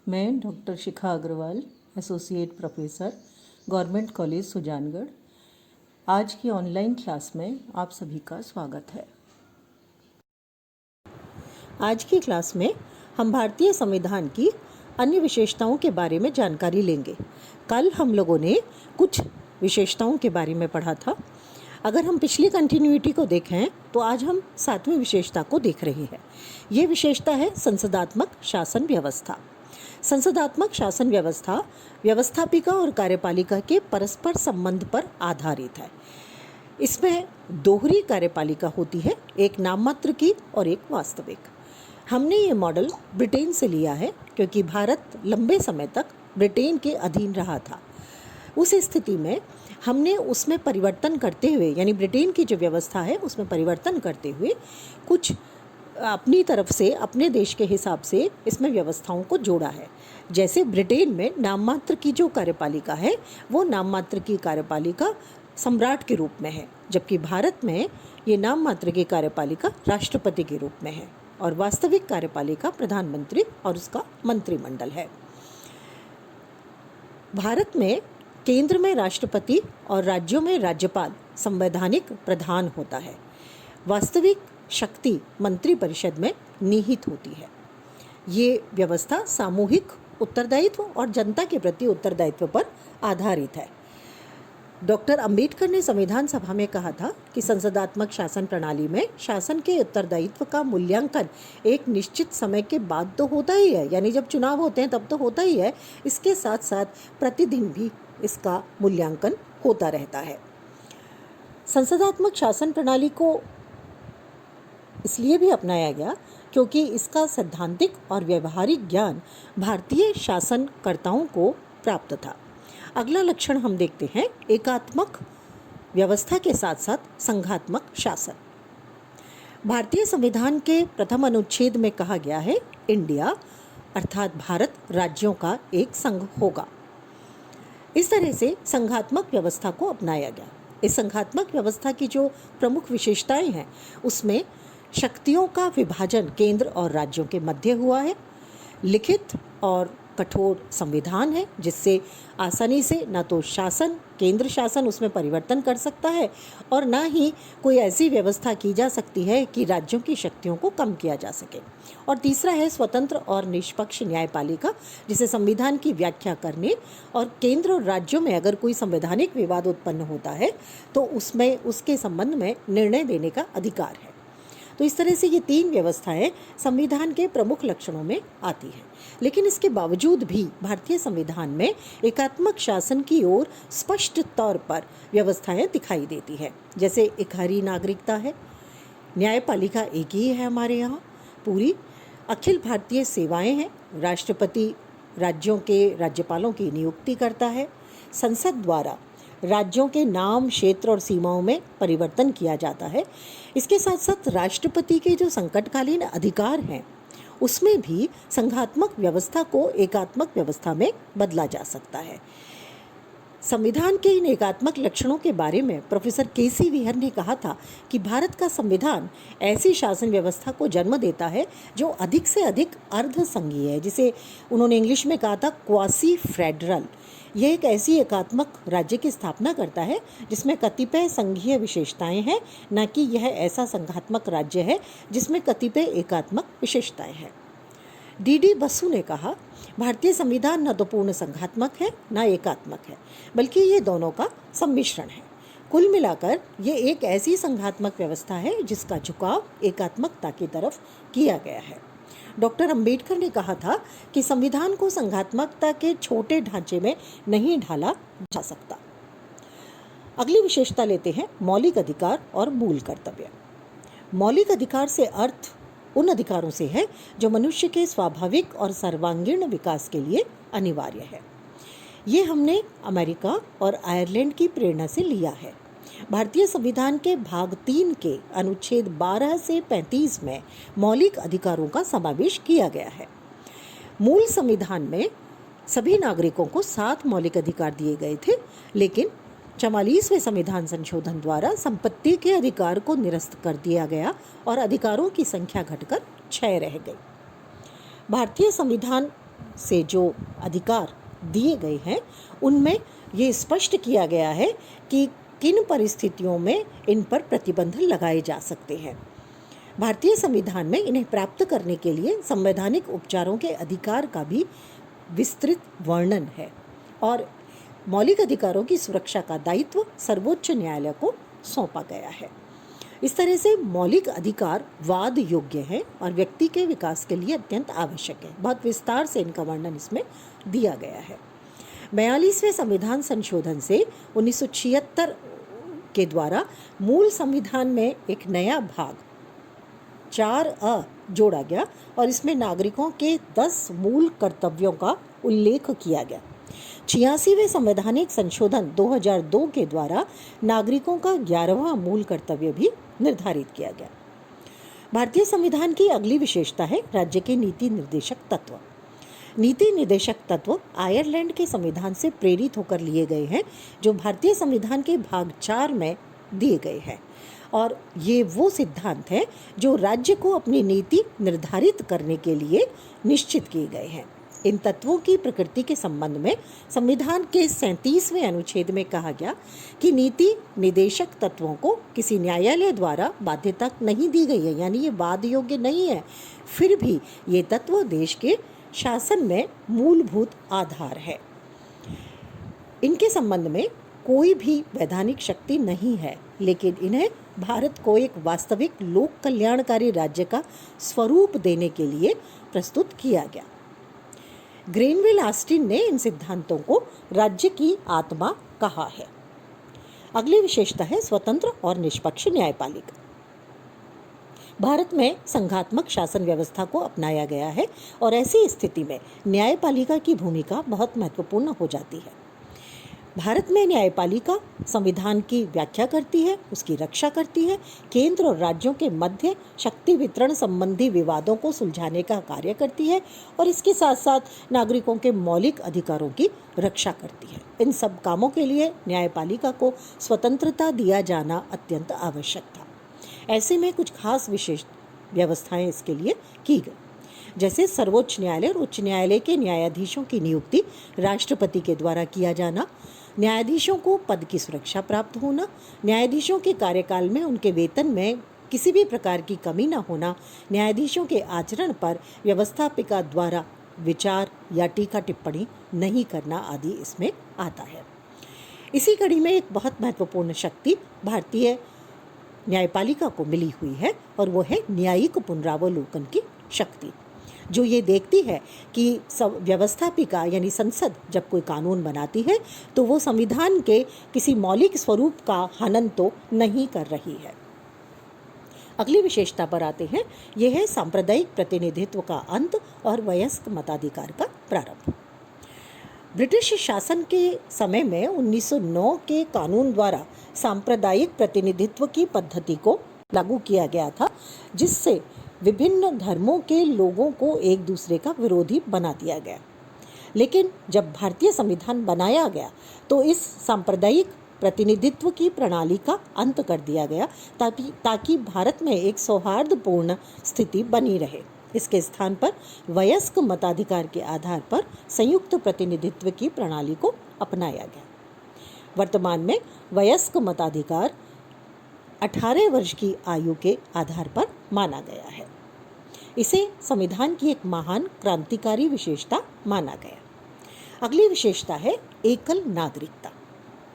मैं doctor Shikha Agarwal, associate professor, government college Sujangarh. आज की ऑनलाइन क्लास में आप सभी का स्वागत है। आज की क्लास में हम भारतीय संविधान की अन्य विशेषताओं के बारे में जानकारी लेंगे। कल हम लोगों ने कुछ विशेषताओं के बारे में पढ़ा था। अगर हम पिछली कंटिन्यूटी को देखें तो आज हम 7वीं विशेषता को देख रहे हैं। ये विशेषता है संसदात्मक शासन व्यवस्था। संसदात्मक शासन व्यवस्था व्यवस्थापिका और कार्यपालिका के परस्पर संबंध पर आधारित है। इसमें दोहरी कार्यपालिका होती है, एक नाममात्र की और एक वास्तविक। हमने ये मॉडल ब्रिटेन से लिया है क्योंकि भारत लंबे समय तक ब्रिटेन के अधीन रहा था। उस स्थिति में हमने उसमें परिवर्तन करते हुए, यानी ब्रिटेन की जो व्यवस्था है उसमें परिवर्तन करते हुए कुछ अपनी तरफ से, अपने देश के हिसाब से इसमें व्यवस्थाओं को जोड़ा है। जैसे ब्रिटेन में नाममात्र की जो कार्यपालिका है वो नाममात्र की कार्यपालिका सम्राट के रूप में है, जबकि भारत में ये नाममात्र की कार्यपालिका राष्ट्रपति के रूप में है और वास्तविक कार्यपालिका प्रधानमंत्री और उसका मंत्रिमंडल है। भारत में केंद्र में राष्ट्रपति और राज्यों में राज्यपाल संवैधानिक प्रधान होता है। वास्तविक शक्ति मंत्रिपरिषद में निहित होती है। ये व्यवस्था सामूहिक उत्तरदायित्व और जनता के प्रति उत्तरदायित्व पर आधारित है। डॉक्टर अंबेडकर ने संविधान सभा में कहा था कि संसदात्मक शासन प्रणाली में शासन के उत्तरदायित्व का मूल्यांकन एक निश्चित समय के बाद तो होता ही है, यानी जब चुनाव होते हैं तब तो होता ही है, इसके साथ साथ प्रतिदिन भी इसका मूल्यांकन होता रहता है। संसदात्मक शासन प्रणाली को इसलिए भी अपनाया गया क्योंकि इसका सैद्धांतिक और व्यवहारिक ज्ञान भारतीय शासनकर्ताओं को प्राप्त था। अगला लक्षण हम देखते हैं, एकात्मक व्यवस्था के साथ साथ संघात्मक शासन। भारतीय संविधान के प्रथम अनुच्छेद में कहा गया है, इंडिया अर्थात भारत राज्यों का एक संघ होगा। इस तरह से संघात्मक व्यवस्था को अपनाया गया। इस संघात्मक व्यवस्था की जो प्रमुख विशेषताएं हैं उसमें शक्तियों का विभाजन केंद्र और राज्यों के मध्य हुआ है। लिखित और कठोर संविधान है जिससे आसानी से न तो शासन, केंद्र शासन उसमें परिवर्तन कर सकता है और ना ही कोई ऐसी व्यवस्था की जा सकती है कि राज्यों की शक्तियों को कम किया जा सके। और तीसरा है स्वतंत्र और निष्पक्ष न्यायपालिका, जिसे संविधान की व्याख्या करने और केंद्र और राज्यों में अगर कोई संवैधानिक विवाद उत्पन्न होता है तो उसमें उसके संबंध में निर्णय देने का अधिकार है। तो इस तरह से ये 3 व्यवस्थाएं संविधान के प्रमुख लक्षणों में आती हैं। लेकिन इसके बावजूद भी भारतीय संविधान में एकात्मक शासन की ओर स्पष्ट तौर पर व्यवस्थाएं दिखाई देती है। जैसे इकहरी नागरिकता है, न्यायपालिका एक ही है हमारे यहाँ पूरी, अखिल भारतीय सेवाएं हैं, राष्ट्रपति राज्यों के राज्यपालों की नियुक्ति करता है, संसद द्वारा राज्यों के नाम, क्षेत्र और सीमाओं में परिवर्तन किया जाता है। इसके साथ साथ राष्ट्रपति के जो संकटकालीन अधिकार हैं उसमें भी संघात्मक व्यवस्था को एकात्मक व्यवस्था में बदला जा सकता है। संविधान के इन एकात्मक लक्षणों के बारे में प्रोफेसर के.सी. विहर ने कहा था कि भारत का संविधान ऐसी शासन व्यवस्था को जन्म देता है जो अधिक से अधिक अर्ध संघीय है, जिसे उन्होंने इंग्लिश में कहा था क्वासी फेडरल। यह एक ऐसी एकात्मक राज्य की स्थापना करता है जिसमें कतिपय संघीय विशेषताएं हैं, न कि यह ऐसा संघात्मक राज्य है जिसमें कतिपय एकात्मक विशेषताएं हैं। डी बसु ने कहा, भारतीय संविधान न तो पूर्ण संघात्मक है न एकात्मक है, बल्कि ये दोनों का सम्मिश्रण है। कुल मिलाकर ये एक ऐसी संघात्मक व्यवस्था है जिसका झुकाव एकात्मकता की तरफ किया गया है। डॉक्टर अंबेडकर ने कहा था कि संविधान को संघात्मकता के छोटे ढांचे में नहीं ढाला जा सकता। अगली विशेषता लेते हैं, मौलिक अधिकार और मूल कर्तव्य। मौलिक अधिकार से अर्थ उन अधिकारों से है जो मनुष्य के स्वाभाविक और सर्वांगीण विकास के लिए अनिवार्य है। ये हमने अमेरिका और आयरलैंड की प्रेरणा से लिया है। भारतीय संविधान के भाग 3 के अनुच्छेद 12 से 35 में मौलिक अधिकारों का समावेश किया गया है। मूल संविधान में सभी नागरिकों को 7 मौलिक अधिकार दिए गए थे, लेकिन 44वें संविधान संशोधन द्वारा संपत्ति के अधिकार को निरस्त कर दिया गया और अधिकारों की संख्या घटकर 6 रह गई। भारतीय संविधान से जो अधिकार दिए गए हैं उनमें ये स्पष्ट किया गया है कि किन परिस्थितियों में इन पर प्रतिबंध लगाए जा सकते हैं। भारतीय संविधान में इन्हें प्राप्त करने के लिए संवैधानिक उपचारों के अधिकार का भी विस्तृत वर्णन है और मौलिक अधिकारों की सुरक्षा का दायित्व सर्वोच्च न्यायालय को सौंपा गया है। इस तरह से मौलिक अधिकार वाद योग्य है और व्यक्ति के विकास के लिए अत्यंत आवश्यक है। बहुत विस्तार से इनका वर्णन इसमें दिया गया है। 42वें संविधान संशोधन से 1976 के द्वारा मूल संविधान में एक नया भाग 4A जोड़ा गया और इसमें नागरिकों के 10 मूल कर्तव्यों का उल्लेख किया गया। 86वें संवैधानिक संशोधन 2002 के द्वारा नागरिकों का 11वां मूल कर्तव्य भी निर्धारित किया गया। भारतीय संविधान की अगली विशेषता है राज्य के नीति निर्देशक तत्व। नीति निर्देशक तत्व आयरलैंड के संविधान से प्रेरित होकर लिए गए हैं जो भारतीय संविधान के भाग 4 में दिए गए हैं और ये वो सिद्धांत हैं जो राज्य को अपनी नीति निर्धारित करने के लिए निश्चित किए गए हैं। इन तत्वों की प्रकृति के संबंध में संविधान के 37वें अनुच्छेद में कहा गया कि नीति निर्देशक तत्वों को किसी न्यायालय द्वारा बाध्यता नहीं दी गई है, यानी ये वाद योग्य नहीं है। फिर भी ये तत्व देश के शासन में मूलभूत आधार है। इनके संबंध में कोई भी वैधानिक शक्ति नहीं है, लेकिन इन्हें भारत को एक वास्तविक लोक कल्याणकारी राज्य का स्वरूप देने के लिए प्रस्तुत किया गया। ग्रेनविल ऑस्टिन ने इन सिद्धांतों को राज्य की आत्मा कहा है। अगली विशेषता है स्वतंत्र और निष्पक्ष न्यायपालिका। भारत में संघात्मक शासन व्यवस्था को अपनाया गया है और ऐसी स्थिति में न्यायपालिका की भूमिका बहुत महत्वपूर्ण हो जाती है। भारत में न्यायपालिका संविधान की व्याख्या करती है, उसकी रक्षा करती है, केंद्र और राज्यों के मध्य शक्ति वितरण संबंधी विवादों को सुलझाने का कार्य करती है और इसके साथ साथ नागरिकों के मौलिक अधिकारों की रक्षा करती है। इन सब कामों के लिए न्यायपालिका को स्वतंत्रता दिया जाना अत्यंत आवश्यक था। ऐसे में कुछ खास विशेष व्यवस्थाएं इसके लिए की गई, जैसे सर्वोच्च न्यायालय और उच्च न्यायालय के न्यायाधीशों की नियुक्ति राष्ट्रपति के द्वारा किया जाना, न्यायाधीशों को पद की सुरक्षा प्राप्त होना, न्यायाधीशों के कार्यकाल में उनके वेतन में किसी भी प्रकार की कमी न होना, न्यायाधीशों के आचरण पर व्यवस्थापिका द्वारा विचार या टीका टिप्पणी नहीं करना आदि इसमें आता है। इसी कड़ी में एक बहुत महत्वपूर्ण शक्ति भारतीय न्यायपालिका को मिली हुई है और वो है न्यायिक पुनरावलोकन की शक्ति, जो ये देखती है कि व्यवस्थापिका यानी संसद जब कोई कानून बनाती है तो वो संविधान के किसी मौलिक स्वरूप का हनन तो नहीं कर रही है। अगली विशेषता पर आते हैं, यह है सांप्रदायिक प्रतिनिधित्व का अंत और वयस्क मताधिकार का प्रारंभ। ब्रिटिश शासन के समय में 1909 के कानून द्वारा सांप्रदायिक प्रतिनिधित्व की पद्धति को लागू किया गया था, जिससे विभिन्न धर्मों के लोगों को एक दूसरे का विरोधी बना दिया गया। लेकिन जब भारतीय संविधान बनाया गया तो इस सांप्रदायिक प्रतिनिधित्व की प्रणाली का अंत कर दिया गया ताकि भारत में एक सौहार्दपूर्ण स्थिति बनी रहे। इसके स्थान पर वयस्क मताधिकार के आधार पर संयुक्त प्रतिनिधित्व की प्रणाली को अपनाया गया। वर्तमान में वयस्क मताधिकार 18 वर्ष की आयु के आधार पर माना गया है। इसे संविधान की एक महान क्रांतिकारी विशेषता माना गया। अगली विशेषता है एकल नागरिकता।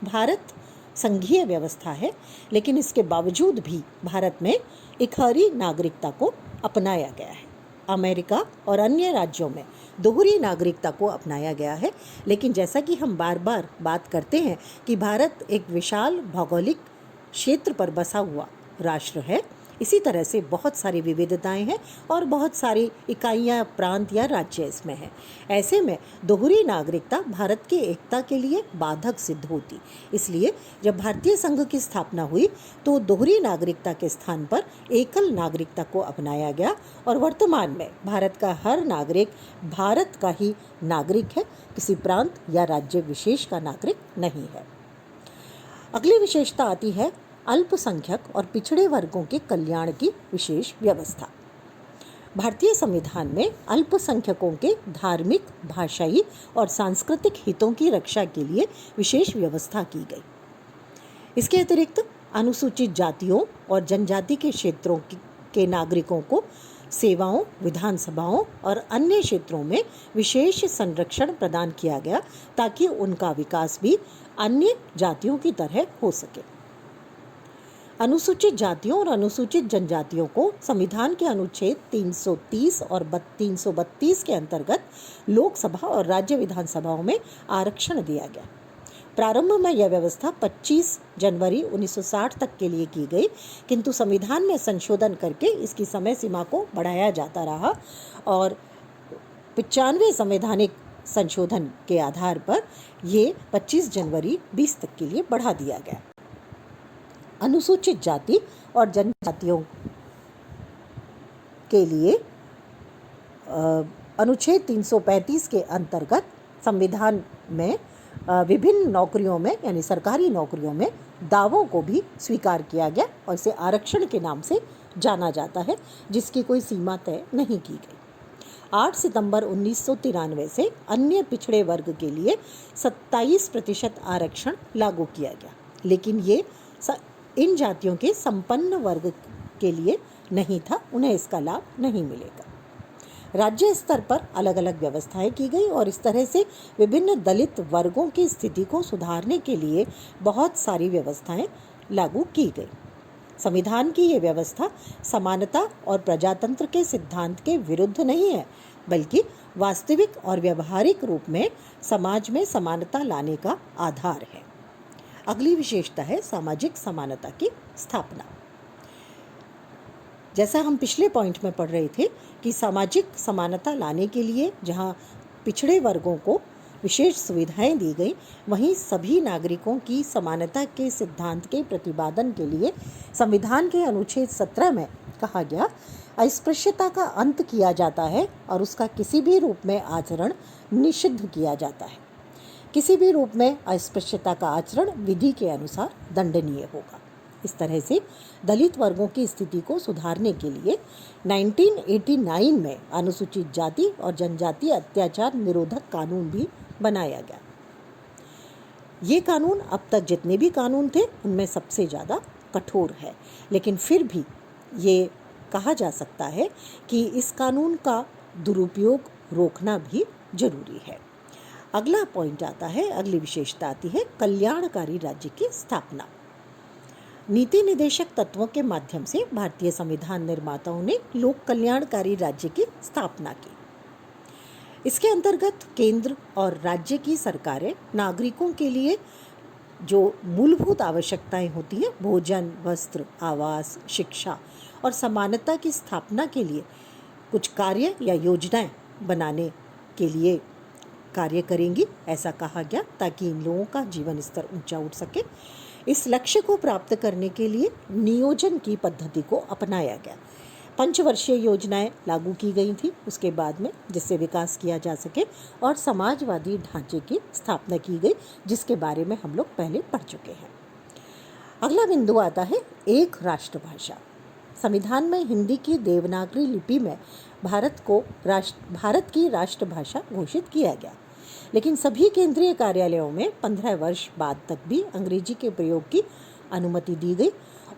भारत संघीय व्यवस्था है, लेकिन इसके बावजूद भी भारत में इकहरी नागरिकता को अपनाया गया है। अमेरिका और अन्य राज्यों में दोहरी नागरिकता को अपनाया गया है, लेकिन जैसा कि हम बार बार बात करते हैं कि भारत एक विशाल भौगोलिक क्षेत्र पर बसा हुआ राष्ट्र है, इसी तरह से बहुत सारी विविधताएं हैं और बहुत सारी इकाइयां, प्रांत या राज्य इसमें हैं। ऐसे में दोहरी नागरिकता भारत की एकता के लिए बाधक सिद्ध होती। इसलिए जब भारतीय संघ की स्थापना हुई तो दोहरी नागरिकता के स्थान पर एकल नागरिकता को अपनाया गया और वर्तमान में भारत का हर नागरिक भारत का ही नागरिक है, किसी प्रांत या राज्य विशेष का नागरिक नहीं है। अगली विशेषता आती है अल्पसंख्यक और पिछड़े वर्गों के कल्याण की विशेष व्यवस्था। भारतीय संविधान में अल्पसंख्यकों के धार्मिक, भाषाई और सांस्कृतिक हितों की रक्षा के लिए विशेष व्यवस्था की गई। इसके अतिरिक्त अनुसूचित जातियों और जनजाति के क्षेत्रों के नागरिकों को सेवाओं, विधानसभाओं और अन्य क्षेत्रों में विशेष संरक्षण प्रदान किया गया ताकि उनका विकास भी अन्य जातियों की तरह हो सके। अनुसूचित जातियों और अनुसूचित जनजातियों को संविधान के अनुच्छेद 330 और 332 के अंतर्गत लोकसभा और राज्य विधानसभाओं में आरक्षण दिया गया। प्रारंभ में यह व्यवस्था 25 जनवरी 1960 तक के लिए की गई, किंतु संविधान में संशोधन करके इसकी समय सीमा को बढ़ाया जाता रहा और 95 संवैधानिक संशोधन के आधार पर ये 25 जनवरी 20 तक के लिए बढ़ा दिया गया। अनुसूचित जाति और जनजातियों के लिए अनुच्छेद 335 के अंतर्गत संविधान में विभिन्न नौकरियों में यानी सरकारी नौकरियों में दावों को भी स्वीकार किया गया और इसे आरक्षण के नाम से जाना जाता है, जिसकी कोई सीमा तय नहीं की गई। 8 सितंबर 1993 से अन्य पिछड़े वर्ग के लिए 27% आरक्षण लागू किया गया, लेकिन ये इन जातियों के संपन्न वर्ग के लिए नहीं था, उन्हें इसका लाभ नहीं मिलेगा। राज्य स्तर पर अलग अलग व्यवस्थाएं की गई और इस तरह से विभिन्न दलित वर्गों की स्थिति को सुधारने के लिए बहुत सारी व्यवस्थाएं लागू की गई। संविधान की ये व्यवस्था समानता और प्रजातंत्र के सिद्धांत के विरुद्ध नहीं है, बल्कि वास्तविक और व्यवहारिक रूप में समाज में समानता लाने का आधार है। अगली विशेषता है सामाजिक समानता की स्थापना। जैसा हम पिछले पॉइंट में पढ़ रहे थे कि सामाजिक समानता लाने के लिए जहां पिछड़े वर्गों को विशेष सुविधाएं दी गई, वहीं सभी नागरिकों की समानता के सिद्धांत के प्रतिपादन के लिए संविधान के अनुच्छेद 17 में कहा गया, अस्पृश्यता का अंत किया जाता है और उसका किसी भी रूप में आचरण निषिद्ध किया जाता है। किसी भी रूप में अस्पृश्यता का आचरण विधि के अनुसार दंडनीय होगा। इस तरह से दलित वर्गों की स्थिति को सुधारने के लिए 1989 में अनुसूचित जाति और जनजाति अत्याचार निरोधक कानून भी बनाया गया। ये कानून अब तक जितने भी कानून थे उनमें सबसे ज़्यादा कठोर है, लेकिन फिर भी ये कहा जा सकता है कि इस कानून का दुरुपयोग रोकना भी जरूरी है। अगला पॉइंट आता है, अगली विशेषता आती है कल्याणकारी राज्य की स्थापना। नीति निदेशक तत्वों के माध्यम से भारतीय संविधान निर्माताओं ने लोक कल्याणकारी राज्य की स्थापना की। इसके अंतर्गत केंद्र और राज्य की सरकारें नागरिकों के लिए जो मूलभूत आवश्यकताएं होती हैं, भोजन, वस्त्र, आवास, शिक्षा और समानता की स्थापना के लिए कुछ कार्य या योजनाएं बनाने के लिए कार्य करेंगी, ऐसा कहा गया, ताकि इन लोगों का जीवन स्तर ऊंचा उठ सके। इस लक्ष्य को प्राप्त करने के लिए नियोजन की पद्धति को अपनाया गया। पंचवर्षीय योजनाएं लागू की गई थी उसके बाद में, जिससे विकास किया जा सके और समाजवादी ढांचे की स्थापना की गई, जिसके बारे में हम लोग पहले पढ़ चुके हैं। अगला बिंदु आता है एक राष्ट्रभाषा। संविधान में हिंदी की देवनागरी लिपि में भारत की राष्ट्रभाषा घोषित किया गया, लेकिन सभी केंद्रीय कार्यालयों में 15 वर्ष बाद तक भी अंग्रेजी के प्रयोग की अनुमति दी गई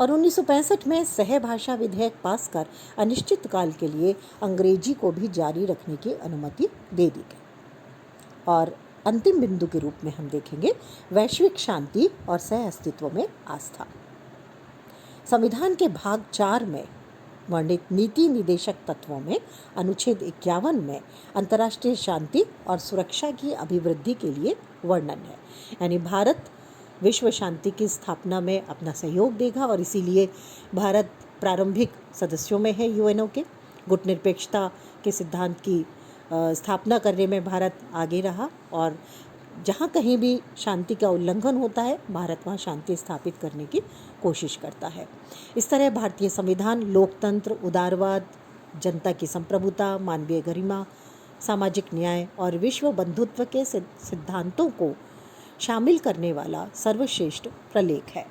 और 1965 में सहभाषा विधेयक पास कर अनिश्चित काल के लिए अंग्रेजी को भी जारी रखने की अनुमति दे दी गई। और अंतिम बिंदु के रूप में हम देखेंगे वैश्विक शांति और सह अस्तित्व में आस्था। संविधान के भाग 4 में वर्णित नीति निदेशक तत्वों में अनुच्छेद 51 में अंतर्राष्ट्रीय शांति और सुरक्षा की अभिवृद्धि के लिए वर्णन है, यानी भारत विश्व शांति की स्थापना में अपना सहयोग देगा और इसीलिए भारत प्रारंभिक सदस्यों में है यूएनओ के। गुटनिरपेक्षता के सिद्धांत की स्थापना करने में भारत आगे रहा और जहाँ कहीं भी शांति का उल्लंघन होता है, भारत वहाँ शांति स्थापित करने की कोशिश करता है। इस तरह भारतीय संविधान लोकतंत्र, उदारवाद, जनता की संप्रभुता, मानवीय गरिमा, सामाजिक न्याय और विश्व बंधुत्व के सिद्धांतों को शामिल करने वाला सर्वश्रेष्ठ प्रलेख है।